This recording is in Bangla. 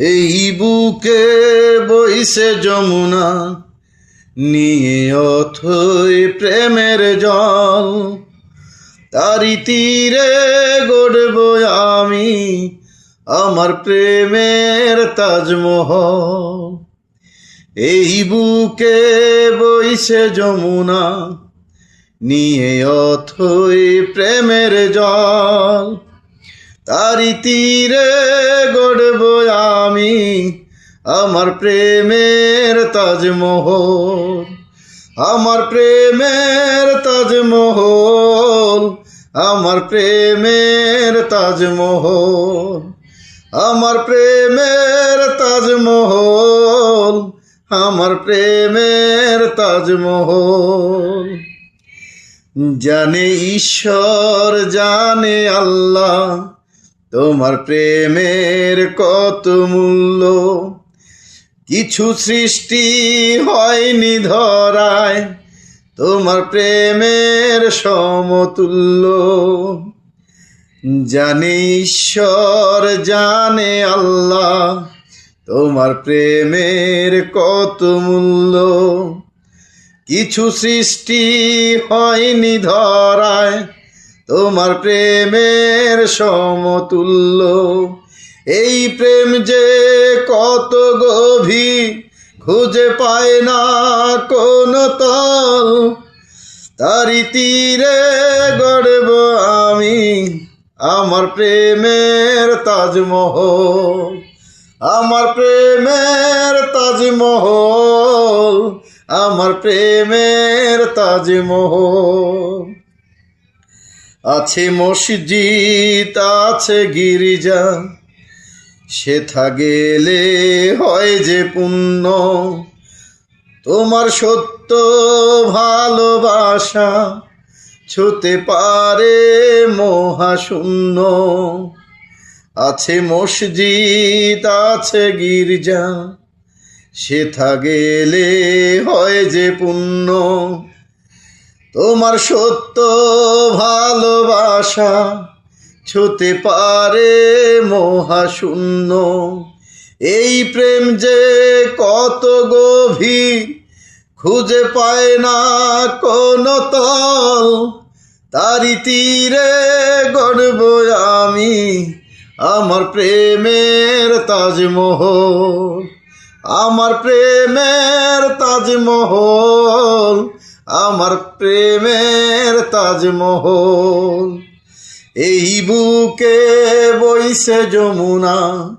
এই বুকে বইছে যমুনা, নিয়ে অথই প্রেমের জল। তারি তীরে গড়ব আমি আমার প্রেমের তাজমহল। এই বুকে বইছে যমুনা, নিয়ে অথই প্রেমের জল। তারি তীরে গড়ব আমি আমার প্রেমের তাজমহল। আমার প্রেমের তাজমহল, আমার প্রেমের তাজমহল, আমার প্রেমের তাজমহল, আমার প্রেমের তাজমহল। জানে ঈশ্বর জানে আল্লাহ, তোমার প্রেমের কত মূল্য। কিছু সৃষ্টি হয়নি ধরায় তোমার প্রেমের সমতুল্য। জানে ঈশ্বর জানে আল্লাহ, তোমার প্রেমের কত মূল্য। কিছু সৃষ্টি হয়নি ধরায় তোমার প্রেমের সমতুল্য। এই প্রেম যে কত গভীর খুঁজে পায় না কোনো তল। তারি তীরে গড়ব আমি আমার প্রেমের তাজমহল। আমার প্রেমের তাজমহল, আমার প্রেমের তাজমহল। আছে মসজিদ আছে গির্জা, সেথা গেলে হয় যে পুণ্য। তোমার সত্য ভালোবাসা ছুতে পারে মহাশূন্য। আছে মসজিদ আছে গির্জা, সেথা গেলে হয় যে পুণ্য। তোমার সত্য ভালোবাসা ছুতে পারে মহাশূন্য। এই প্রেম যে কত গভীর খুঁজে পায় না কোনো তল। তারি তীরে গড়ব আমি আমার প্রেমের তাজমহল। আমার প্রেমের তাজমহল, আমার প্রেমের তাজমহল। এই বুকে বইছে যমুনা,